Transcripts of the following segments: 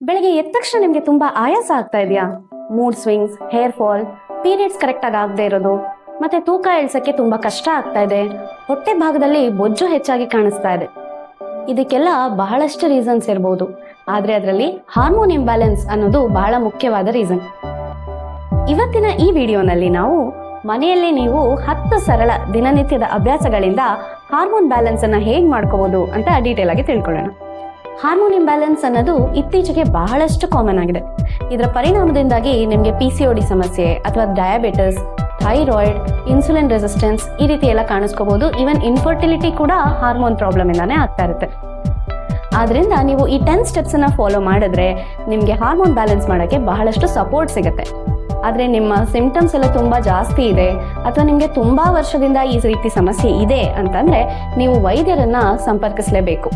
ಬೆಳಗ್ಗೆ ಎದ್ದ ತಕ್ಷಣ ನಿಮಗೆ ತುಂಬಾ ಆಯಾಸ ಆಗ್ತಾ ಇದೆಯಾ? Mood swings, hair fall, periods ಕರೆಕ್ಟಾಗಿ ಆಗದೆ ಇರೋದು, ಮತ್ತೆ ತೂಕ ಇಳಿಸಕ್ಕೆ ತುಂಬಾ ಕಷ್ಟ ಆಗ್ತಾ ಇದೆ, ಹೊಟ್ಟೆ ಭಾಗದಲ್ಲಿ ಬೊಜ್ಜು ಹೆಚ್ಚಾಗಿ ಕಾಣಿಸ್ತಾ ಇದೆ. ಇದಕ್ಕೆಲ್ಲ ಬಹಳಷ್ಟು ರೀಸನ್ಸ್ ಇರಬಹುದು, ಆದ್ರೆ ಅದರಲ್ಲಿ ಹಾರ್ಮೋನ್ ಇಂಬ್ಯಾಲೆನ್ಸ್ ಅನ್ನೋದು ಬಹಳ ಮುಖ್ಯವಾದ ರೀಸನ್. ಇವತ್ತಿನ ಈ ವಿಡಿಯೋನಲ್ಲಿ ನಾವು ಮನೆಯಲ್ಲೇ ನೀವು 10 ಸರಳ ದಿನನಿತ್ಯದ ಅಭ್ಯಾಸಗಳಿಂದ ಹಾರ್ಮೋನ್ ಬ್ಯಾಲೆನ್ಸ್ ಅನ್ನ ಹೇಗೆ ಮಾಡ್ಕೋಬಹುದು ಅಂತ ಡೀಟೇಲ್ ಆಗಿ ತಿಳ್ಕೊಳ್ಳೋಣ. ಹಾರ್ಮೋನ್ ಇಂಬ್ಯಾಲೆನ್ಸ್ ಅನ್ನೋದು ಇತ್ತೀಚೆಗೆ ಬಹಳಷ್ಟು ಕಾಮನ್ ಆಗಿದೆ. ಇದರ ಪರಿಣಾಮದಿಂದಾಗಿ ನಿಮಗೆ PCOD ಸಮಸ್ಯೆ ಅಥವಾ ಡಯಾಬಿಟಿಸ್, ಥೈರಾಯ್ಡ್, ಇನ್ಸುಲಿನ್ ರೆಸಿಸ್ಟೆನ್ಸ್ ಈ ರೀತಿ ಎಲ್ಲ ಕಾಣಿಸ್ಕೋಬಹುದು. ಈವನ್ ಇನ್ಫರ್ಟಿಲಿಟಿ ಕೂಡ ಹಾರ್ಮೋನ್ ಪ್ರಾಬ್ಲಮ್ ಇಂದಾನೇ ಆಗ್ತಾ ಇರುತ್ತೆ. ಆದ್ರಿಂದ ನೀವು ಈ 10 ಸ್ಟೆಪ್ಸ್ ಅನ್ನ ಫಾಲೋ ಮಾಡಿದ್ರೆ ನಿಮಗೆ ಹಾರ್ಮೋನ್ ಬ್ಯಾಲೆನ್ಸ್ ಮಾಡೋಕ್ಕೆ ಬಹಳಷ್ಟು ಸಪೋರ್ಟ್ ಸಿಗುತ್ತೆ. ಆದರೆ ನಿಮ್ಮ ಸಿಂಪ್ಟಮ್ಸ್ ಎಲ್ಲ ತುಂಬಾ ಜಾಸ್ತಿ ಇದೆ ಅಥವಾ ನಿಮಗೆ ತುಂಬಾ ವರ್ಷದಿಂದ ಈ ರೀತಿ ಸಮಸ್ಯೆ ಇದೆ ಅಂತಂದ್ರೆ ನೀವು ವೈದ್ಯರನ್ನ ಸಂಪರ್ಕಿಸಲೇಬೇಕು.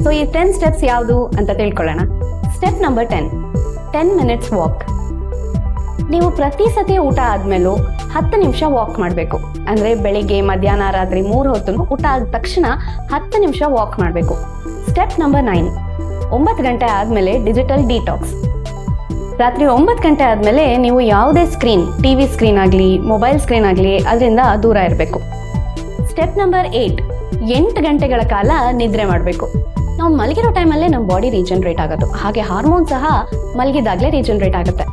ಸೊ ಈ 10 ಸ್ಟೆಪ್ಸ್ ಯಾವುದು ಅಂತ ತಿಳ್ಕೊಳ್ಳೋಣ. Step number 10 minutes walk. ನೀವು ಪ್ರತಿ ಸತಿ ಊಟ ಆದ್ಮೇಲೂ 10 ನಿಮಿಷ ವಾಕ್ ಮಾಡಬೇಕು. ಅಂದ್ರೆ ಬೆಳಿಗ್ಗೆ, ಮಧ್ಯಾಹ್ನ, ರಾತ್ರಿ 3 ಹೊತ್ತು ಊಟ ಆದ ತಕ್ಷಣ 10 ನಿಮಿಷ ವಾಕ್ ಮಾಡಬೇಕು. ಸ್ಟೆಪ್ ನಂಬರ್ 9 9 ಗಂಟೆ ಆದ್ಮೇಲೆ ಡಿಜಿಟಲ್ ಡಿಟಾಕ್ಸ್. ರಾತ್ರಿ 9 ಗಂಟೆ ಆದ್ಮೇಲೆ ನೀವು ಯಾವುದೇ ಸ್ಕ್ರೀನ್, TV ಸ್ಕ್ರೀನ್ ಆಗಲಿ, ಮೊಬೈಲ್ ಸ್ಕ್ರೀನ್ ಆಗಲಿ ಅದರಿಂದ ದೂರ ಇರಬೇಕು. ಸ್ಟೆಪ್ ನಂಬರ್ 8 ಗಂಟೆಗಳ ಕಾಲ ನಿದ್ರೆ ಮಾಡಬೇಕು. ನಾವು ಮಲಗಿರೋ ಟೈಮಲ್ಲೇ ನಮ್ಮ ಬಾಡಿ ರೀಜನರೇಟ್ ಆಗೋದು, ಹಾಗೆ ಹಾರ್ಮೋನ್ ಸಹ ಮಲಗಿದಾಗಲೇ ರೀಜನರೇಟ್ ಆಗುತ್ತೆ.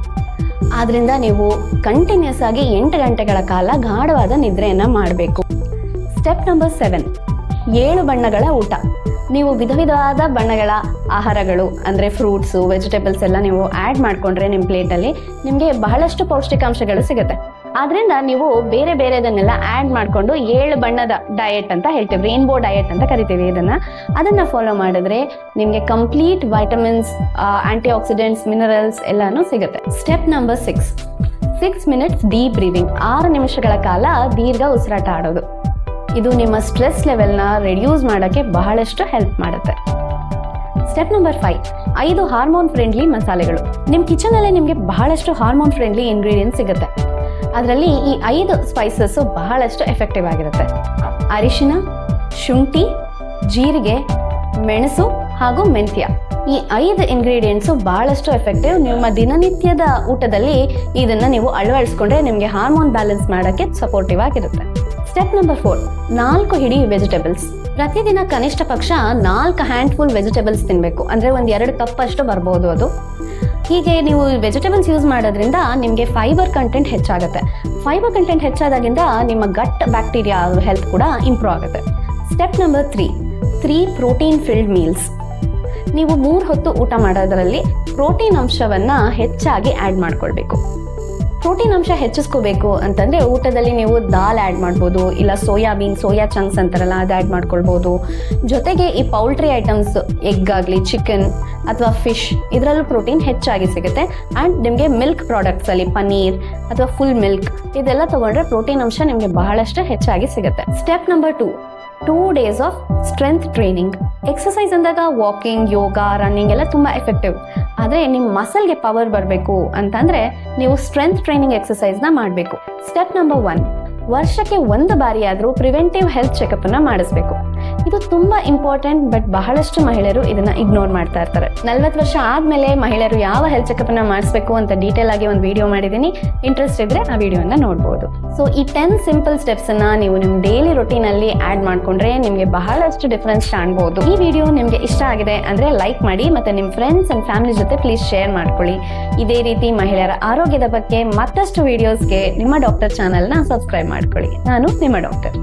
ಆದ್ರಿಂದ ನೀವು ಕಂಟಿನ್ಯೂಸ್ ಆಗಿ 8 ಗಂಟೆಗಳ ಕಾಲ ಗಾಢವಾದ ನಿದ್ರೆಯನ್ನ ಮಾಡಬೇಕು. ಸ್ಟೆಪ್ ನಂಬರ್ 7 ಬಣ್ಣಗಳ ಊಟ. ನೀವು ವಿಧ ವಿಧವಾದ ಬಣ್ಣಗಳ ಆಹಾರಗಳು ಅಂದರೆ ಫ್ರೂಟ್ಸು, ವೆಜಿಟೇಬಲ್ಸ್ ಎಲ್ಲ ನೀವು ಆ್ಯಡ್ ಮಾಡಿಕೊಂಡ್ರೆ ನಿಮ್ಮ ಪ್ಲೇಟಲ್ಲಿ ನಿಮಗೆ ಬಹಳಷ್ಟು ಪೌಷ್ಟಿಕಾಂಶಗಳು ಸಿಗುತ್ತೆ. ಆದ್ರಿಂದ ನೀವು ಬೇರೆ ಬೇರೆದನ್ನೆಲ್ಲ ಆ್ಯಡ್ ಮಾಡಿಕೊಂಡು 7 ಬಣ್ಣದ ಡಯಟ್ ಅಂತ ಹೇಳ್ತೀವಿ, ರೇನ್ಬೋ ಡಯಟ್ ಅಂತ ಕರಿತೀವಿ ಅದನ್ನು ಫಾಲೋ ಮಾಡಿದ್ರೆ ನಿಮಗೆ complete vitamins, antioxidants, minerals ಎಲ್ಲನೂ ಸಿಗುತ್ತೆ. Step number 6 minutes deep breathing. 6 ನಿಮಿಷಗಳ ಕಾಲ ದೀರ್ಘ ಉಸಿರಾಟ ಆಡೋದು. ಇದು ನಿಮ್ಮ ಸ್ಟ್ರೆಸ್ ಲೆವೆಲ್ನ ರಿಡ್ಯೂಸ್ ಮಾಡೋಕ್ಕೆ ಬಹಳಷ್ಟು ಹೆಲ್ಪ್ ಮಾಡುತ್ತೆ. ಸ್ಟೆಪ್ ನಂಬರ್ 5 ಹಾರ್ಮೋನ್ ಫ್ರೆಂಡ್ಲಿ ಮಸಾಲೆಗಳು. ನಿಮ್ಮ ಕಿಚನಲ್ಲೇ ನಿಮಗೆ ಬಹಳಷ್ಟು ಹಾರ್ಮೋನ್ ಫ್ರೆಂಡ್ಲಿ ಇಂಗ್ರೀಡಿಯೆಂಟ್ಸ್ ಸಿಗುತ್ತೆ. ಅದರಲ್ಲಿ ಈ 5 ಸ್ಪೈಸಸ್ಸು ಬಹಳಷ್ಟು ಎಫೆಕ್ಟಿವ್ ಆಗಿರುತ್ತೆ. ಅರಿಶಿನ, ಶುಂಠಿ, ಜೀರಿಗೆ, ಮೆಣಸು ಹಾಗೂ ಮೆಂತ್ಯ. ಈ 5 ಇಂಗ್ರೀಡಿಯೆಂಟ್ಸು ಬಹಳಷ್ಟು ಎಫೆಕ್ಟಿವ್. ನಿಮ್ಮ ದಿನನಿತ್ಯದ ಊಟದಲ್ಲಿ ಇದನ್ನ ನೀವು ಅಳವಡಿಸ್ಕೊಂಡ್ರೆ ನಿಮಗೆ ಹಾರ್ಮೋನ್ ಬ್ಯಾಲೆನ್ಸ್ ಮಾಡೋಕ್ಕೆ ಸಪೋರ್ಟಿವ್ ಆಗಿರುತ್ತೆ. ಸ್ಟೆಪ್ ನಂಬರ್ 4 ಹಿಡಿ ವೆಜಿಟೇಬಲ್ಸ್. ಪ್ರತಿದಿನ ಕನಿಷ್ಠ ಪಕ್ಷ 4 ಹ್ಯಾಂಡ್ಫುಲ್ ವೆಜಿಟೇಬಲ್ಸ್ ತಿನ್ನಬೇಕು. ಅಂದರೆ 1-2 ಕಪ್ ಅಷ್ಟು ಬರ್ಬೋದು ಅದು. ಹೀಗೆ ನೀವು ವೆಜಿಟೇಬಲ್ಸ್ ಯೂಸ್ ಮಾಡೋದ್ರಿಂದ ನಿಮಗೆ ಫೈಬರ್ ಕಂಟೆಂಟ್ ಹೆಚ್ಚಾಗುತ್ತೆ. ಫೈಬರ್ ಕಂಟೆಂಟ್ ಹೆಚ್ಚಾದಾಗಿಂದ ನಿಮ್ಮ ಗಟ್ ಬ್ಯಾಕ್ಟೀರಿಯಾ ಹೆಲ್ತ್ ಕೂಡ ಇಂಪ್ರೂವ್ ಆಗುತ್ತೆ. Step number 3 protein filled meals. ನೀವು 3 ಹೊತ್ತು ಊಟ ಮಾಡೋದರಲ್ಲಿ ಪ್ರೋಟೀನ್ ಅಂಶವನ್ನು ಹೆಚ್ಚಾಗಿ ಆ್ಯಡ್ ಮಾಡ್ಕೊಳ್ಬೇಕು. ಪ್ರೋಟೀನ್ ಅಂಶ ಹೆಚ್ಚಿಸ್ಕೋಬೇಕು ಅಂತಂದರೆ ಊಟದಲ್ಲಿ ನೀವು ದಾಲ್ ಆ್ಯಡ್ ಮಾಡ್ಬೋದು, ಇಲ್ಲ ಸೋಯಾ ಚಂಕ್ಸ್ ಅಂತಾರಲ್ಲ ಅದು ಆ್ಯಡ್ ಮಾಡ್ಕೊಳ್ಬೋದು. ಜೊತೆಗೆ ಈ ಪೌಲ್ಟ್ರಿ ಐಟಮ್ಸ್, ಎಗ್ ಆಗಲಿ, ಚಿಕನ್ ಅಥವಾ ಫಿಶ್ ಇದರಲ್ಲೂ ಪ್ರೋಟೀನ್ ಹೆಚ್ಚಾಗಿ ಸಿಗುತ್ತೆ. ಆ್ಯಂಡ್ ನಿಮಗೆ ಮಿಲ್ಕ್ ಪ್ರಾಡಕ್ಟ್ಸಲ್ಲಿ ಪನ್ನೀರ್ ಅಥವಾ ಫುಲ್ ಮಿಲ್ಕ್ ಇದೆಲ್ಲ ತೊಗೊಂಡ್ರೆ ಪ್ರೋಟೀನ್ ಅಂಶ ನಿಮಗೆ ಬಹಳಷ್ಟು ಹೆಚ್ಚಾಗಿ ಸಿಗುತ್ತೆ. Step number 2 days of strength training. Exercise ಅಂದಾಗ ವಾಕಿಂಗ್, ಯೋಗ, ರನ್ನಿಂಗ್ ಎಲ್ಲ ತುಂಬ ಎಫೆಕ್ಟಿವ್. ಆದರೆ ನಿಮ್ಮ ಮಸಲ್ಗೆ ಪವರ್ ಬರಬೇಕು ಅಂತಂದರೆ ನೀವು ಸ್ಟ್ರೆಂತ್ ಟ್ರೈನಿಂಗ್ ಎಕ್ಸಸೈಸ್ನ ಮಾಡಬೇಕು. ಸ್ಟೆಪ್ ನಂಬರ್ 1 ವರ್ಷಕ್ಕೆ 1 ಬಾರಿ ಆದರೂ ಪ್ರಿವೆಂಟಿವ್ ಹೆಲ್ತ್ ಚೆಕಪ್ಪನ್ನು ಮಾಡಿಸ್ಬೇಕು. ಇದು ತುಂಬ ಇಂಪಾರ್ಟೆಂಟ್, ಬಟ್ ಬಹಳಷ್ಟು ಮಹಿಳೆಯರು ಇದನ್ನು ಇಗ್ನೋರ್ ಮಾಡ್ತಾ ಇರ್ತಾರೆ. 40 ವರ್ಷ ಆದಮೇಲೆ ಮಹಿಳೆಯರು ಯಾವ ಹೆಲ್ತ್ ಚೆಕಪ್ಪನ್ನು ಮಾಡಿಸ್ಬೇಕು ಅಂತ ಡೀಟೇಲ್ ಆಗಿ ಒಂದು ವಿಡಿಯೋ ಮಾಡಿದ್ದೀನಿ. ಇಂಟ್ರೆಸ್ಟ್ ಇದ್ದರೆ ಆ ವಿಡಿಯೋನ ನೋಡ್ಬೋದು. ಸೊ ಈ 10 ಸಿಂಪಲ್ ಸ್ಟೆಪ್ಸನ್ನು ನೀವು ನಿಮ್ಮ ಡೈಲಿ ರೊಟೀನಲ್ಲಿ ಆ್ಯಡ್ ಮಾಡಿಕೊಂಡ್ರೆ ನಿಮಗೆ ಬಹಳಷ್ಟು ಡಿಫ್ರೆನ್ಸ್ ಕಾಣ್ಬೋದು. ಈ ವಿಡಿಯೋ ನಿಮಗೆ ಇಷ್ಟ ಆಗಿದೆ ಅಂದರೆ ಲೈಕ್ ಮಾಡಿ, ಮತ್ತು ನಿಮ್ಮ ಫ್ರೆಂಡ್ಸ್ ಆ್ಯಂಡ್ ಫ್ಯಾಮಿಲಿ ಜೊತೆ ಪ್ಲೀಸ್ ಶೇರ್ ಮಾಡ್ಕೊಳ್ಳಿ. ಇದೇ ರೀತಿ ಮಹಿಳೆಯರ ಆರೋಗ್ಯದ ಬಗ್ಗೆ ಮತ್ತಷ್ಟು ವಿಡಿಯೋಸ್ಗೆ ನಿಮ್ಮ ಡಾಕ್ಟರ್ ಚಾನಲ್ನ ಸಬ್ಸ್ಕ್ರೈಬ್ ಮಾಡ್ಕೊಳ್ಳಿ. ನಾನು ನಿಮ್ಮ ಡಾಕ್ಟರ್.